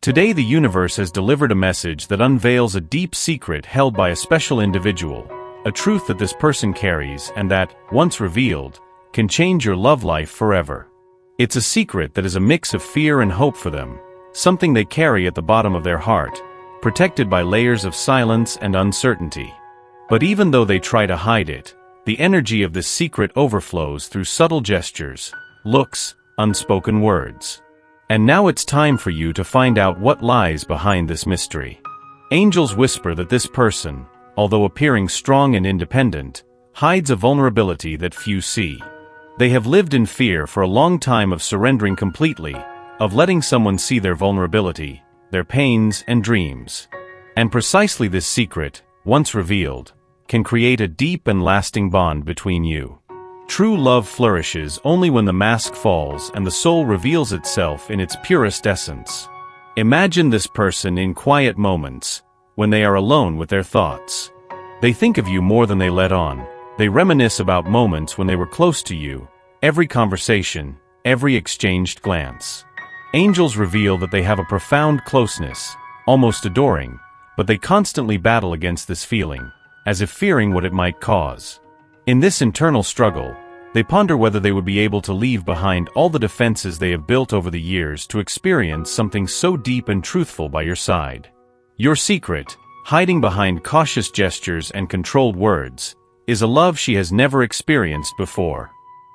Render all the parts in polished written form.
Today the universe has delivered a message that unveils a deep secret held by a special individual, a truth that this person carries and that, once revealed, can change your love life forever. It's a secret that is a mix of fear and hope for them, something they carry at the bottom of their heart, protected by layers of silence and uncertainty. But even though they try to hide it, the energy of this secret overflows through subtle gestures, looks, unspoken words. And now it's time for you to find out what lies behind this mystery. Angels whisper that this person, although appearing strong and independent, hides a vulnerability that few see. They have lived in fear for a long time of surrendering completely, of letting someone see their vulnerability, their pains and dreams. And precisely this secret, once revealed, can create a deep and lasting bond between you. True love flourishes only when the mask falls and the soul reveals itself in its purest essence. Imagine this person in quiet moments, when they are alone with their thoughts. They think of you more than they let on. They reminisce about moments when they were close to you, every conversation, every exchanged glance. Angels reveal that they have a profound closeness, almost adoring, but they constantly battle against this feeling, as if fearing what it might cause. In this internal struggle, they ponder whether they would be able to leave behind all the defenses they have built over the years to experience something so deep and truthful by your side. Your secret, hiding behind cautious gestures and controlled words, is a love she has never experienced before.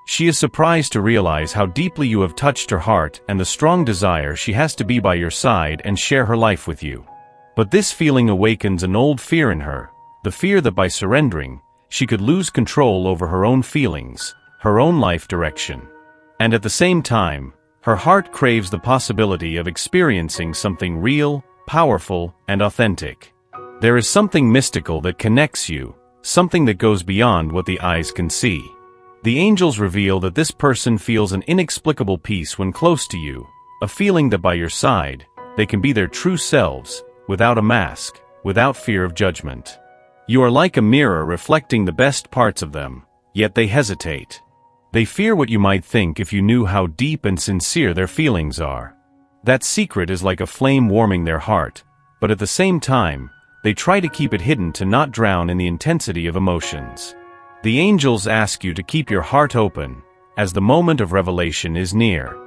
She is surprised to realize how deeply you have touched her heart and the strong desire she has to be by your side and share her life with you. But this feeling awakens an old fear in her, the fear that by surrendering, she could lose control over her own feelings, her own life direction. And at the same time, her heart craves the possibility of experiencing something real, powerful, and authentic. There is something mystical that connects you, something that goes beyond what the eyes can see. The angels reveal that this person feels an inexplicable peace when close to you, a feeling that by your side, they can be their true selves, without a mask, without fear of judgment. You are like a mirror reflecting the best parts of them, yet they hesitate. They fear what you might think if you knew how deep and sincere their feelings are. That secret is like a flame warming their heart, but at the same time, they try to keep it hidden to not drown in the intensity of emotions. The angels ask you to keep your heart open, as the moment of revelation is near.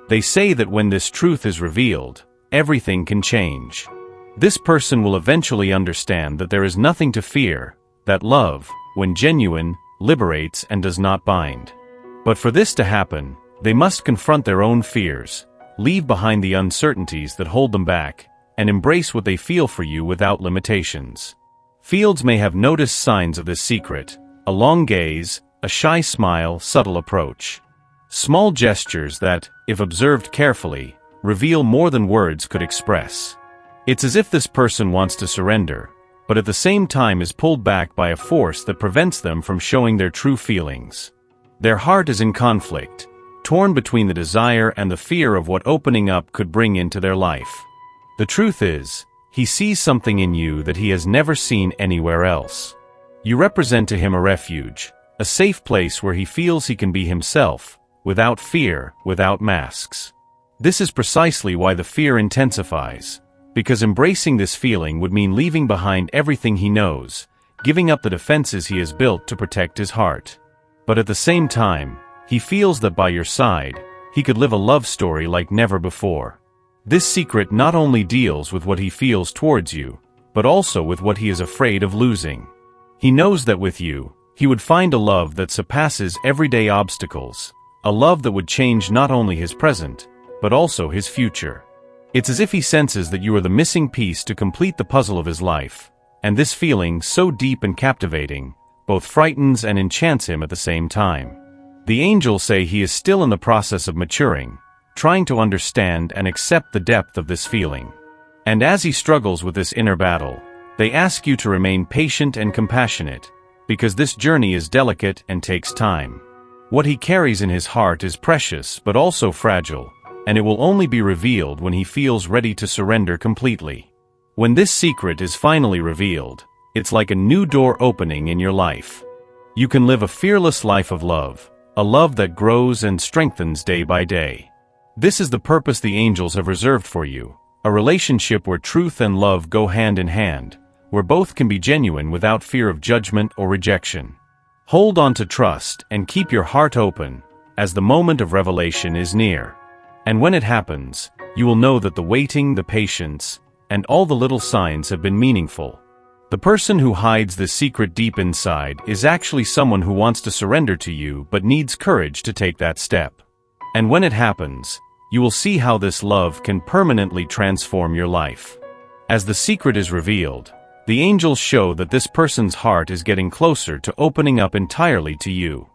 They say that when this truth is revealed, everything can change. This person will eventually understand that there is nothing to fear, that love, when genuine, liberates and does not bind. But for this to happen, they must confront their own fears, leave behind the uncertainties that hold them back, and embrace what they feel for you without limitations. Fields may have noticed signs of this secret: a long gaze, a shy smile, subtle approach. Small gestures that, if observed carefully, reveal more than words could express. It's as if this person wants to surrender, but at the same time is pulled back by a force that prevents them from showing their true feelings. Their heart is in conflict, torn between the desire and the fear of what opening up could bring into their life. The truth is, he sees something in you that he has never seen anywhere else. You represent to him a refuge, a safe place where he feels he can be himself, without fear, without masks. This is precisely why the fear intensifies, because embracing this feeling would mean leaving behind everything he knows, giving up the defenses he has built to protect his heart. But at the same time, he feels that by your side, he could live a love story like never before. This secret not only deals with what he feels towards you, but also with what he is afraid of losing. He knows that with you, he would find a love that surpasses everyday obstacles, a love that would change not only his present, but also his future. It's as if he senses that you are the missing piece to complete the puzzle of his life, and this feeling, so deep and captivating, both frightens and enchants him at the same time. The angels say he is still in the process of maturing, trying to understand and accept the depth of this feeling. And as he struggles with this inner battle, they ask you to remain patient and compassionate, because this journey is delicate and takes time. What he carries in his heart is precious but also fragile, and it will only be revealed when he feels ready to surrender completely. When this secret is finally revealed, it's like a new door opening in your life. You can live a fearless life of love, a love that grows and strengthens day by day. This is the purpose the angels have reserved for you, A relationship where truth and love go hand in hand, where both can be genuine without fear of judgment or rejection. Hold on to trust and keep your heart open, as the moment of revelation is near. And when it happens, you will know that the waiting, the patience, and all the little signs have been meaningful. The person who hides this secret deep inside is actually someone who wants to surrender to you but needs courage to take that step. And when it happens, you will see how this love can permanently transform your life. As the secret is revealed, the angels show that this person's heart is getting closer to opening up entirely to you.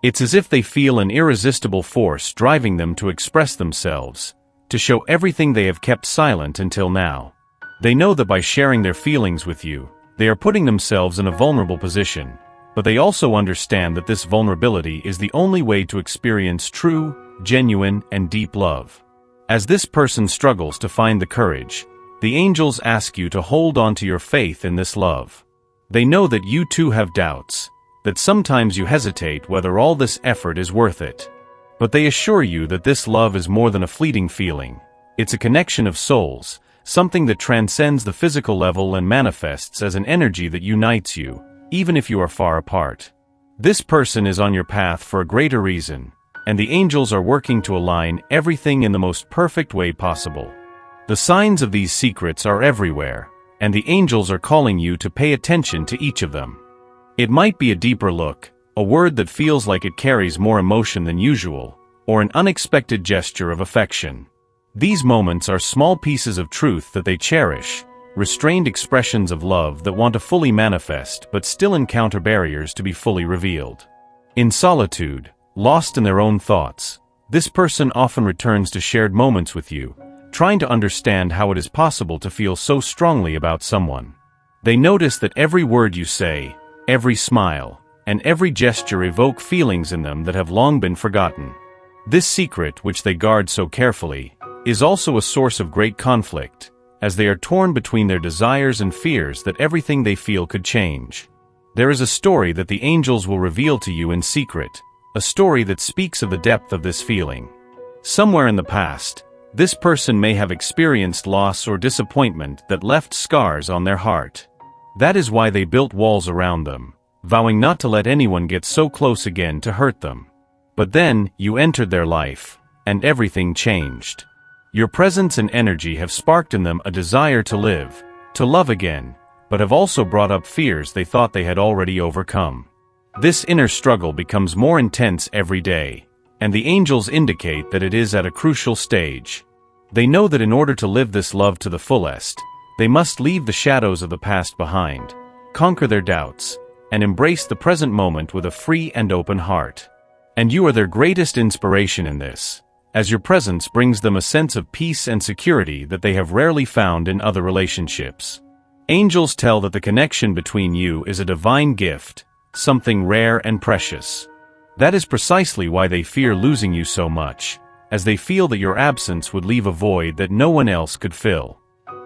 It's as if they feel an irresistible force driving them to express themselves, to show everything they have kept silent until now. They know that by sharing their feelings with you, they are putting themselves in a vulnerable position, but they also understand that this vulnerability is the only way to experience true, genuine, and deep love. As this person struggles to find the courage, the angels ask you to hold on to your faith in this love. They know that you too have doubts, that sometimes you hesitate whether all this effort is worth it. But they assure you that this love is more than a fleeting feeling. It's a connection of souls, something that transcends the physical level and manifests as an energy that unites you, even if you are far apart. This person is on your path for a greater reason, and the angels are working to align everything in the most perfect way possible. The signs of these secrets are everywhere, and the angels are calling you to pay attention to each of them. It might be a deeper look, a word that feels like it carries more emotion than usual, or an unexpected gesture of affection. These moments are small pieces of truth that they cherish, restrained expressions of love that want to fully manifest but still encounter barriers to be fully revealed. In solitude, lost in their own thoughts, this person often returns to shared moments with you, trying to understand how it is possible to feel so strongly about someone. They notice that every word you say, every smile, and every gesture evoke feelings in them that have long been forgotten. This secret, which they guard so carefully, is also a source of great conflict, as they are torn between their desires and fears that everything they feel could change. There is a story that the angels will reveal to you in secret, a story that speaks of the depth of this feeling. Somewhere in the past, this person may have experienced loss or disappointment that left scars on their heart. That is why they built walls around them, vowing not to let anyone get so close again to hurt them. But then, you entered their life, and everything changed. Your presence and energy have sparked in them a desire to live, to love again, but have also brought up fears they thought they had already overcome. This inner struggle becomes more intense every day, and the angels indicate that it is at a crucial stage. They know that in order to live this love to the fullest, they must leave the shadows of the past behind, conquer their doubts, and embrace the present moment with a free and open heart. And you are their greatest inspiration in this, as your presence brings them a sense of peace and security that they have rarely found in other relationships. Angels tell that the connection between you is a divine gift, something rare and precious. That is precisely why they fear losing you so much, as they feel that your absence would leave a void that no one else could fill.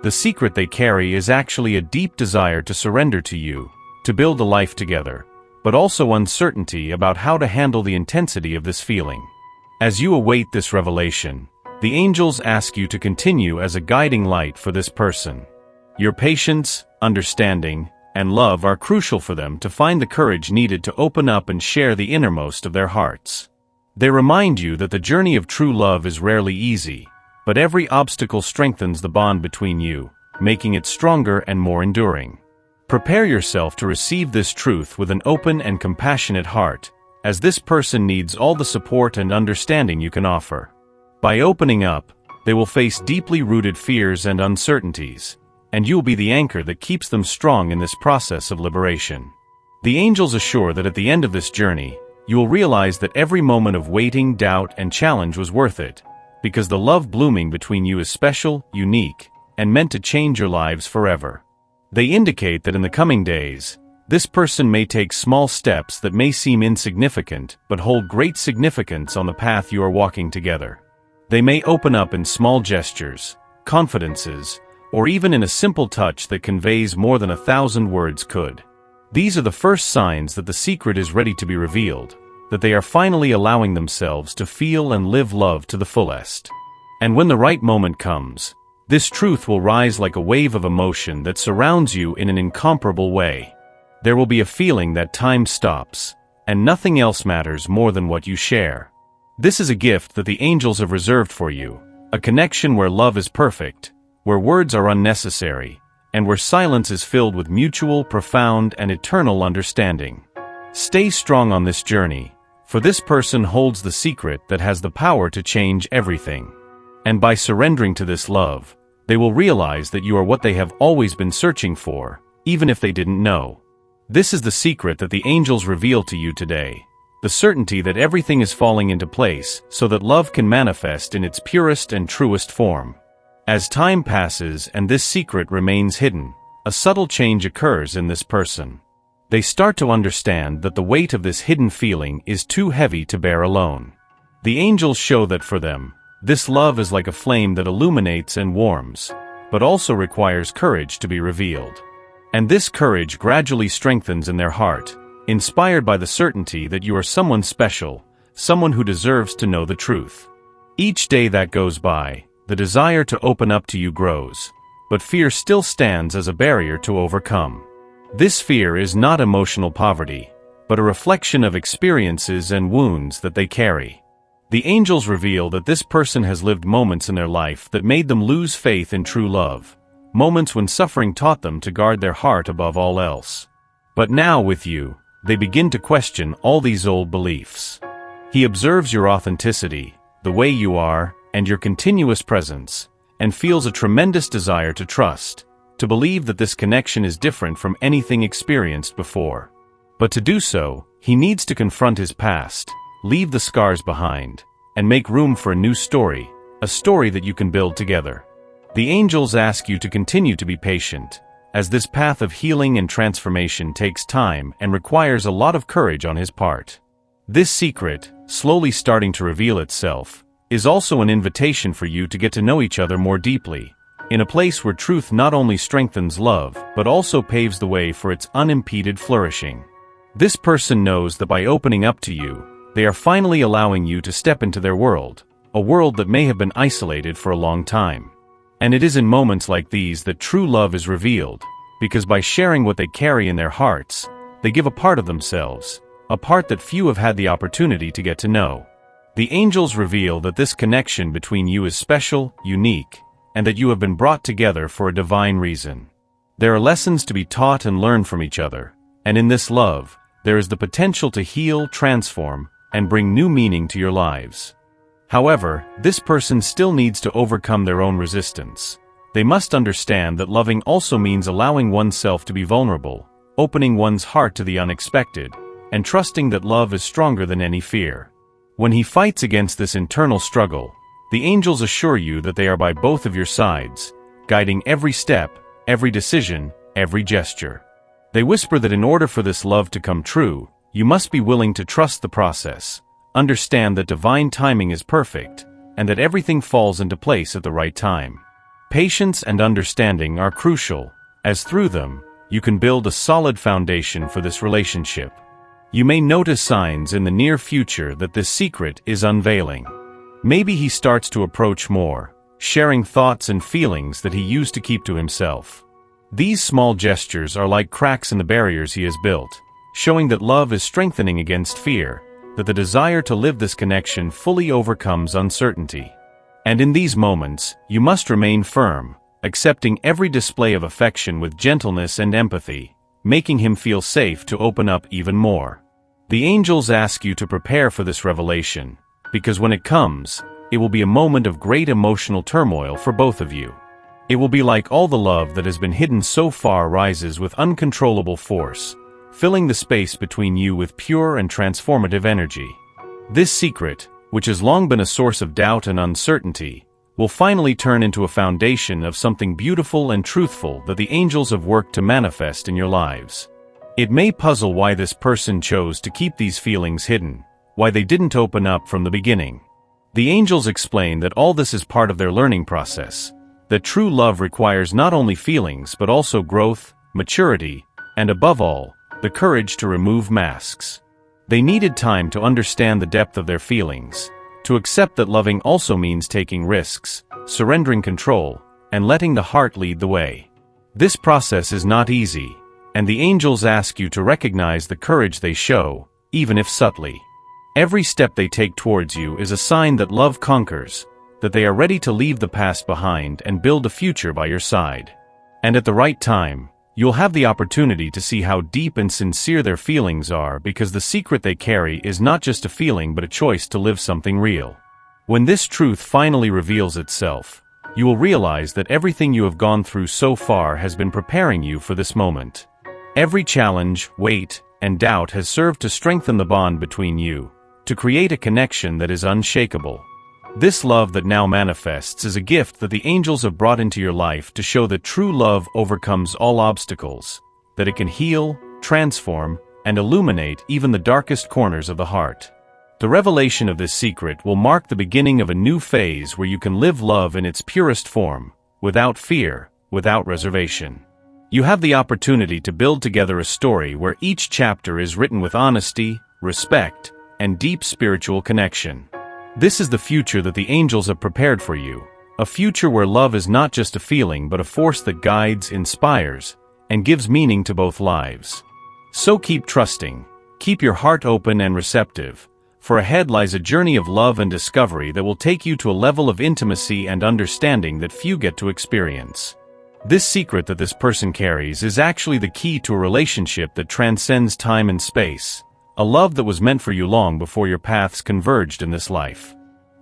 The secret they carry is actually a deep desire to surrender to you, to build a life together, but also uncertainty about how to handle the intensity of this feeling. As you await this revelation, the angels ask you to continue as a guiding light for this person. Your patience, understanding, and love are crucial for them to find the courage needed to open up and share the innermost of their hearts. They remind you that the journey of true love is rarely easy, but every obstacle strengthens the bond between you, making it stronger and more enduring. Prepare yourself to receive this truth with an open and compassionate heart, as this person needs all the support and understanding you can offer. By opening up, they will face deeply rooted fears and uncertainties, and you will be the anchor that keeps them strong in this process of liberation. The angels assure that at the end of this journey, you will realize that every moment of waiting, doubt, and challenge was worth it, because the love blooming between you is special, unique, and meant to change your lives forever. They indicate that in the coming days, this person may take small steps that may seem insignificant but hold great significance on the path you are walking together. They may open up in small gestures, confidences, or even in a simple touch that conveys more than 1,000 words could. These are the first signs that the secret is ready to be revealed, that they are finally allowing themselves to feel and live love to the fullest. And when the right moment comes, This truth will rise like a wave of emotion that surrounds you in an incomparable way. There will be a feeling that time stops, and nothing else matters more than what you share. This is a gift that the angels have reserved for you, a connection where love is perfect, where words are unnecessary, and where silence is filled with mutual, profound, and eternal understanding. Stay strong on this journey, for this person holds the secret that has the power to change everything. And by surrendering to this love, they will realize that you are what they have always been searching for, even if they didn't know. This is the secret that the angels reveal to you today, the certainty that everything is falling into place so that love can manifest in its purest and truest form. As time passes and this secret remains hidden, a subtle change occurs in this person. They start to understand that the weight of this hidden feeling is too heavy to bear alone. The angels show that for them, this love is like a flame that illuminates and warms, but also requires courage to be revealed. And this courage gradually strengthens in their heart, inspired by the certainty that you are someone special, someone who deserves to know the truth. Each day that goes by, the desire to open up to you grows, but fear still stands as a barrier to overcome. This fear is not emotional poverty, but a reflection of experiences and wounds that they carry. The angels reveal that this person has lived moments in their life that made them lose faith in true love, moments when suffering taught them to guard their heart above all else. But now with you, they begin to question all these old beliefs. He observes your authenticity, the way you are, and your continuous presence, and feels a tremendous desire to trust, to believe that this connection is different from anything experienced before. But to do so, he needs to confront his past, leave the scars behind, and make room for a new story, a story that you can build together. The angels ask you to continue to be patient, as this path of healing and transformation takes time and requires a lot of courage on his part. This secret, slowly starting to reveal itself, is also an invitation for you to get to know each other more deeply, in a place where truth not only strengthens love, but also paves the way for its unimpeded flourishing. This person knows that by opening up to you, they are finally allowing you to step into their world, a world that may have been isolated for a long time. And it is in moments like these that true love is revealed, because by sharing what they carry in their hearts, they give a part of themselves, a part that few have had the opportunity to get to know. The angels reveal that this connection between you is special, unique, and that you have been brought together for a divine reason. There are lessons to be taught and learned from each other, and in this love, there is the potential to heal, transform, and bring new meaning to your lives. However, this person still needs to overcome their own resistance. They must understand that loving also means allowing oneself to be vulnerable, opening one's heart to the unexpected, and trusting that love is stronger than any fear. When he fights against this internal struggle, the angels assure you that they are by both of your sides, guiding every step, every decision, every gesture. They whisper that in order for this love to come true, you must be willing to trust the process, understand that divine timing is perfect, and that everything falls into place at the right time. Patience and understanding are crucial, as through them, you can build a solid foundation for this relationship. You may notice signs in the near future that this secret is unveiling. Maybe he starts to approach more, sharing thoughts and feelings that he used to keep to himself. These small gestures are like cracks in the barriers he has built, showing that love is strengthening against fear, that the desire to live this connection fully overcomes uncertainty. And in these moments, you must remain firm, accepting every display of affection with gentleness and empathy, making him feel safe to open up even more. The angels ask you to prepare for this revelation, because when it comes, it will be a moment of great emotional turmoil for both of you. It will be like all the love that has been hidden so far rises with uncontrollable force, filling the space between you with pure and transformative energy. This secret, which has long been a source of doubt and uncertainty, will finally turn into a foundation of something beautiful and truthful that the angels have worked to manifest in your lives. It may puzzle why this person chose to keep these feelings hidden, why they didn't open up from the beginning. The angels explain that all this is part of their learning process, that true love requires not only feelings but also growth, maturity, and above all, the courage to remove masks. They needed time to understand the depth of their feelings, to accept that loving also means taking risks, surrendering control, and letting the heart lead the way. This process is not easy, and the angels ask you to recognize the courage they show, even if subtly. Every step they take towards you is a sign that love conquers, that they are ready to leave the past behind and build a future by your side. And at the right time, you'll have the opportunity to see how deep and sincere their feelings are, because the secret they carry is not just a feeling but a choice to live something real. When this truth finally reveals itself, you will realize that everything you have gone through so far has been preparing you for this moment. Every challenge, weight, and doubt has served to strengthen the bond between you, to create a connection that is unshakable. This love that now manifests is a gift that the angels have brought into your life to show that true love overcomes all obstacles, that it can heal, transform, and illuminate even the darkest corners of the heart. The revelation of this secret will mark the beginning of a new phase where you can live love in its purest form, without fear, without reservation. You have the opportunity to build together a story where each chapter is written with honesty, respect, and deep spiritual connection. This is the future that the angels have prepared for you, a future where love is not just a feeling but a force that guides, inspires, and gives meaning to both lives. So keep trusting, keep your heart open and receptive, for ahead lies a journey of love and discovery that will take you to a level of intimacy and understanding that few get to experience. This secret that this person carries is actually the key to a relationship that transcends time and space, a love that was meant for you long before your paths converged in this life.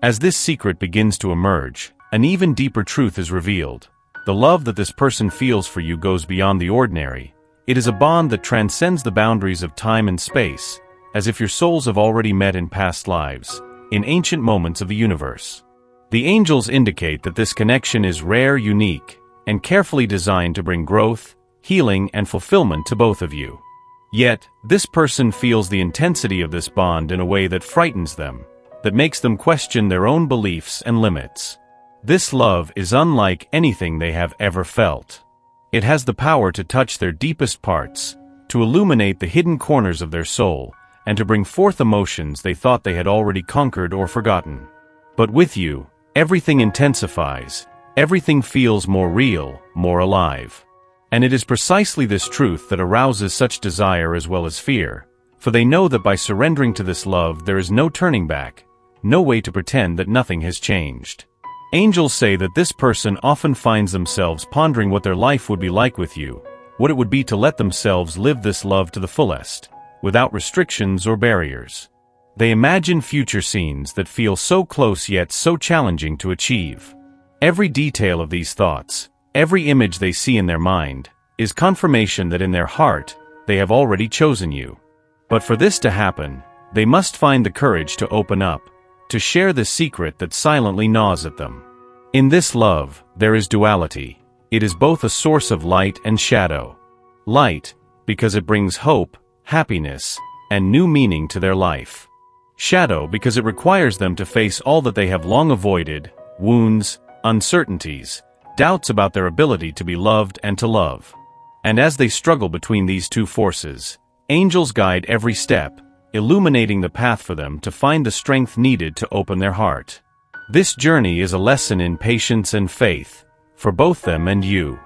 As this secret begins to emerge, an even deeper truth is revealed. The love that this person feels for you goes beyond the ordinary. It is a bond that transcends the boundaries of time and space, as if your souls have already met in past lives, in ancient moments of the universe. The angels indicate that this connection is rare, unique, and carefully designed to bring growth, healing, and fulfillment to both of you. Yet, this person feels the intensity of this bond in a way that frightens them, that makes them question their own beliefs and limits. This love is unlike anything they have ever felt. It has the power to touch their deepest parts, to illuminate the hidden corners of their soul, and to bring forth emotions they thought they had already conquered or forgotten. But with you, everything intensifies, everything feels more real, more alive. And it is precisely this truth that arouses such desire as well as fear, for they know that by surrendering to this love there is no turning back, no way to pretend that nothing has changed. Angels say that this person often finds themselves pondering what their life would be like with you, what it would be to let themselves live this love to the fullest, without restrictions or barriers. They imagine future scenes that feel so close yet so challenging to achieve. Every detail of these thoughts, every image they see in their mind, is confirmation that in their heart, they have already chosen you. But for this to happen, they must find the courage to open up, to share the secret that silently gnaws at them. In this love, there is duality. It is both a source of light and shadow. Light, because it brings hope, happiness, and new meaning to their life. Shadow, because it requires them to face all that they have long avoided, wounds, uncertainties, doubts about their ability to be loved and to love. And as they struggle between these two forces, angels guide every step, illuminating the path for them to find the strength needed to open their heart. This journey is a lesson in patience and faith, for both them and you.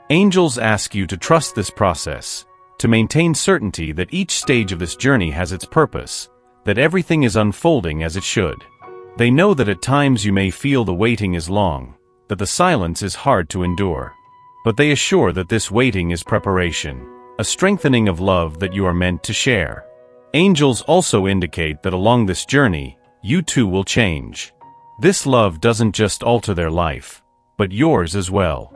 Angels ask you to trust this process, to maintain certainty that each stage of this journey has its purpose, that everything is unfolding as it should. They know that at times you may feel the waiting is long, that the silence is hard to endure. But they assure that this waiting is preparation, a strengthening of love that you are meant to share. Angels also indicate that along this journey, you too will change. This love doesn't just alter their life, but yours as well.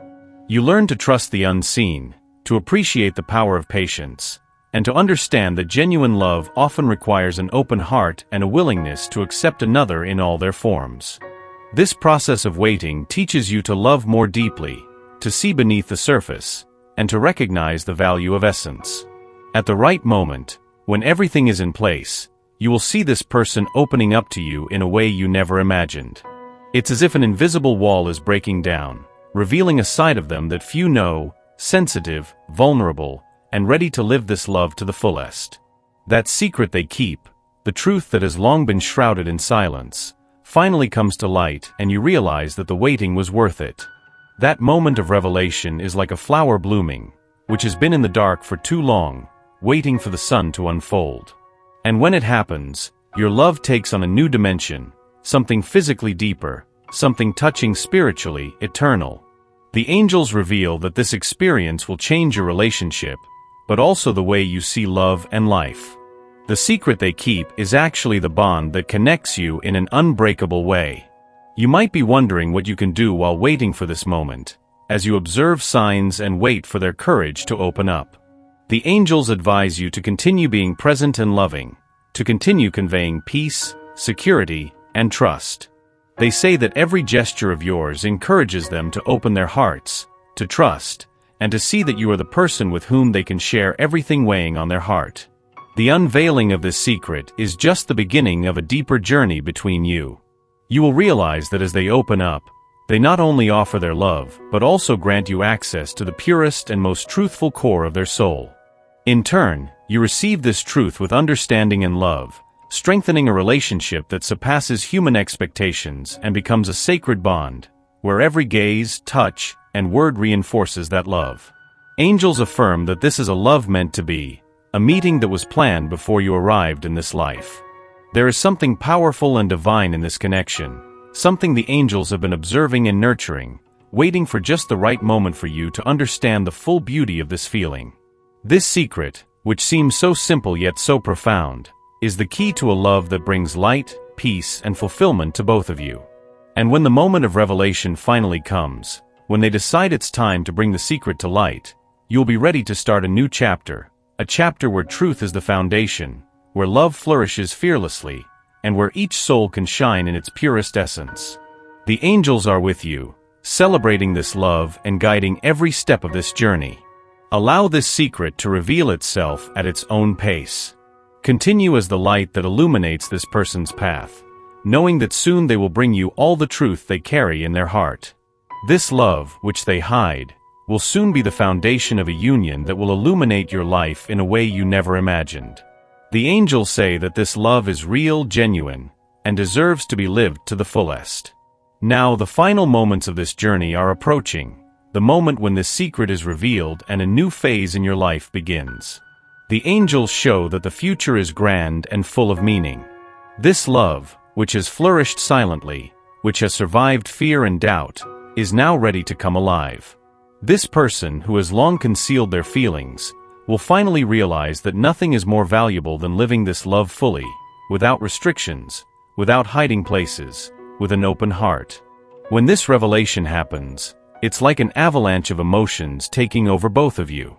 You learn to trust the unseen, to appreciate the power of patience, and to understand that genuine love often requires an open heart and a willingness to accept another in all their forms. This process of waiting teaches you to love more deeply, to see beneath the surface, and to recognize the value of essence. At the right moment, when everything is in place, you will see this person opening up to you in a way you never imagined. It's as if an invisible wall is breaking down, revealing a side of them that few know, sensitive, vulnerable, and ready to live this love to the fullest. That secret they keep, the truth that has long been shrouded in silence, finally comes to light, and you realize that the waiting was worth it. That moment of revelation is like a flower blooming, which has been in the dark for too long, waiting for the sun to unfold. And when it happens, your love takes on a new dimension, something physically deeper, something touching spiritually eternal. The angels reveal that this experience will change your relationship, but also the way you see love and life. The secret they keep is actually the bond that connects you in an unbreakable way. You might be wondering what you can do while waiting for this moment, as you observe signs and wait for their courage to open up. The angels advise you to continue being present and loving, to continue conveying peace, security, and trust. They say that every gesture of yours encourages them to open their hearts, to trust, and to see that you are the person with whom they can share everything weighing on their heart. The unveiling of this secret is just the beginning of a deeper journey between you. You will realize that as they open up, they not only offer their love, but also grant you access to the purest and most truthful core of their soul. In turn, you receive this truth with understanding and love, strengthening a relationship that surpasses human expectations and becomes a sacred bond, where every gaze, touch, and word reinforces that love. Angels affirm that this is a love meant to be, a meeting that was planned before you arrived in this life. There is something powerful and divine in this connection, something the angels have been observing and nurturing, waiting for just the right moment for you to understand the full beauty of this feeling. This secret, which seems so simple yet so profound, is the key to a love that brings light, peace, and fulfillment to both of you. And when the moment of revelation finally comes, when they decide it's time to bring the secret to light, you'll be ready to start a new chapter, a chapter where truth is the foundation, where love flourishes fearlessly, and where each soul can shine in its purest essence. The angels are with you, celebrating this love and guiding every step of this journey. Allow this secret to reveal itself at its own pace. Continue as the light that illuminates this person's path, knowing that soon they will bring you all the truth they carry in their heart. This love, which they hide, will soon be the foundation of a union that will illuminate your life in a way you never imagined. The angels say that this love is real, genuine, and deserves to be lived to the fullest. Now the final moments of this journey are approaching, the moment when this secret is revealed and a new phase in your life begins. The angels show that the future is grand and full of meaning. This love, which has flourished silently, which has survived fear and doubt, is now ready to come alive. This person, who has long concealed their feelings, will finally realize that nothing is more valuable than living this love fully, without restrictions, without hiding places, with an open heart. When this revelation happens, it's like an avalanche of emotions taking over both of you.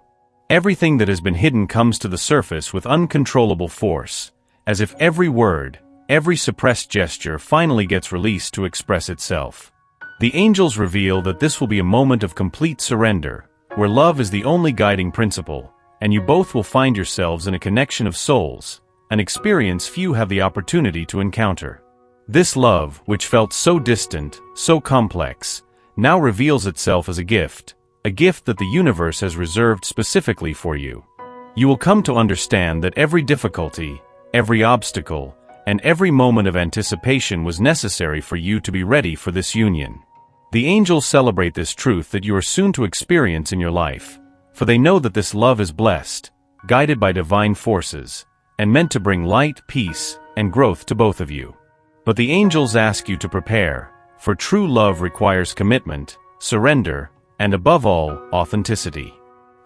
Everything that has been hidden comes to the surface with uncontrollable force, as if every word, every suppressed gesture finally gets released to express itself. The angels reveal that this will be a moment of complete surrender, where love is the only guiding principle, and you both will find yourselves in a connection of souls, an experience few have the opportunity to encounter. This love, which felt so distant, so complex, now reveals itself as a gift that the universe has reserved specifically for you. You will come to understand that every difficulty, every obstacle, and every moment of anticipation was necessary for you to be ready for this union. The angels celebrate this truth that you are soon to experience in your life, for they know that this love is blessed, guided by divine forces, and meant to bring light, peace, and growth to both of you. But the angels ask you to prepare, for true love requires commitment, surrender, and above all, authenticity.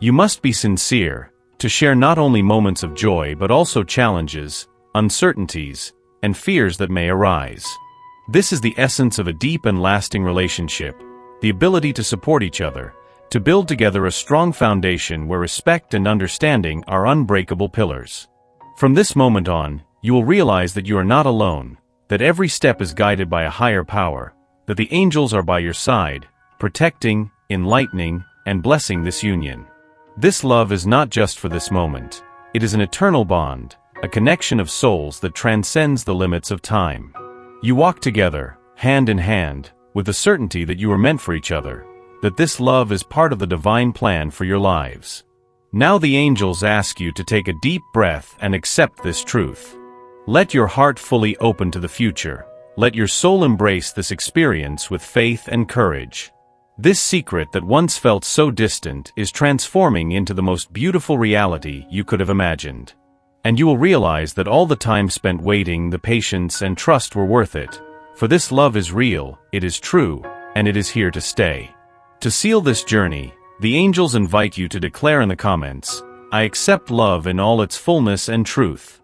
You must be sincere, to share not only moments of joy but also challenges, uncertainties, and fears that may arise. This is the essence of a deep and lasting relationship, the ability to support each other, to build together a strong foundation where respect and understanding are unbreakable pillars. From this moment on, you will realize that you are not alone, that every step is guided by a higher power, that the angels are by your side, protecting, enlightening, and blessing this union. This love is not just for this moment. It is an eternal bond, a connection of souls that transcends the limits of time. You walk together, hand in hand, with the certainty that you are meant for each other, that this love is part of the divine plan for your lives. Now the angels ask you to take a deep breath and accept this truth. Let your heart fully open to the future. Let your soul embrace this experience with faith and courage. This secret that once felt so distant is transforming into the most beautiful reality you could have imagined. And you will realize that all the time spent waiting, the patience and trust were worth it. For this love is real, it is true, and it is here to stay. To seal this journey, the angels invite you to declare in the comments, "I accept love in all its fullness and truth."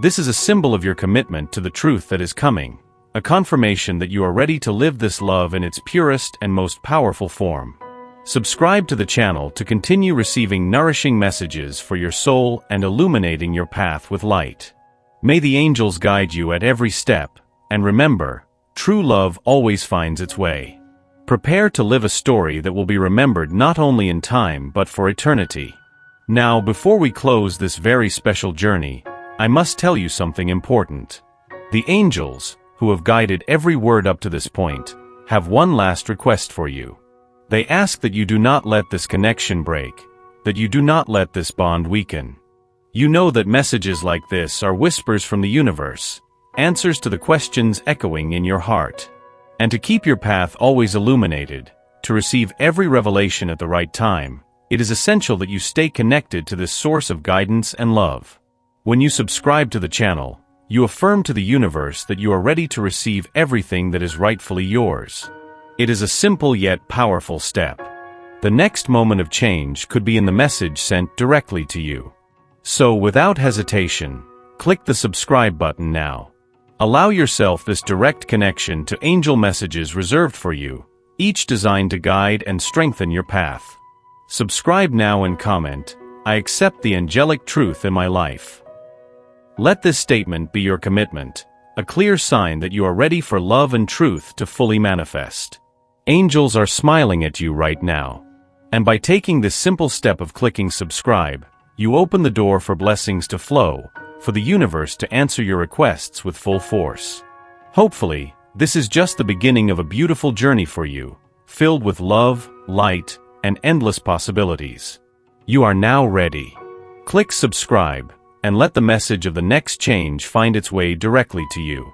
This is a symbol of your commitment to the truth that is coming, a confirmation that you are ready to live this love in its purest and most powerful form. Subscribe to the channel to continue receiving nourishing messages for your soul and illuminating your path with light. May the angels guide you at every step, and remember, true love always finds its way. Prepare to live a story that will be remembered not only in time but for eternity. Now, before we close this very special journey, I must tell you something important. The angels, who have guided every word up to this point, have one last request for you. They ask that you do not let this connection break, that you do not let this bond weaken. You know that messages like this are whispers from the universe, answers to the questions echoing in your heart. And to keep your path always illuminated, to receive every revelation at the right time, it is essential that you stay connected to this source of guidance and love. When you subscribe to the channel, you affirm to the universe that you are ready to receive everything that is rightfully yours. It is a simple yet powerful step. The next moment of change could be in the message sent directly to you. So, without hesitation, click the subscribe button now. Allow yourself this direct connection to angel messages reserved for you, each designed to guide and strengthen your path. Subscribe now and comment, "I accept the angelic truth in my life." Let this statement be your commitment, a clear sign that you are ready for love and truth to fully manifest. Angels are smiling at you right now. And by taking this simple step of clicking subscribe, you open the door for blessings to flow, for the universe to answer your requests with full force. Hopefully, this is just the beginning of a beautiful journey for you, filled with love, light, and endless possibilities. You are now ready. Click subscribe, and let the message of the next change find its way directly to you.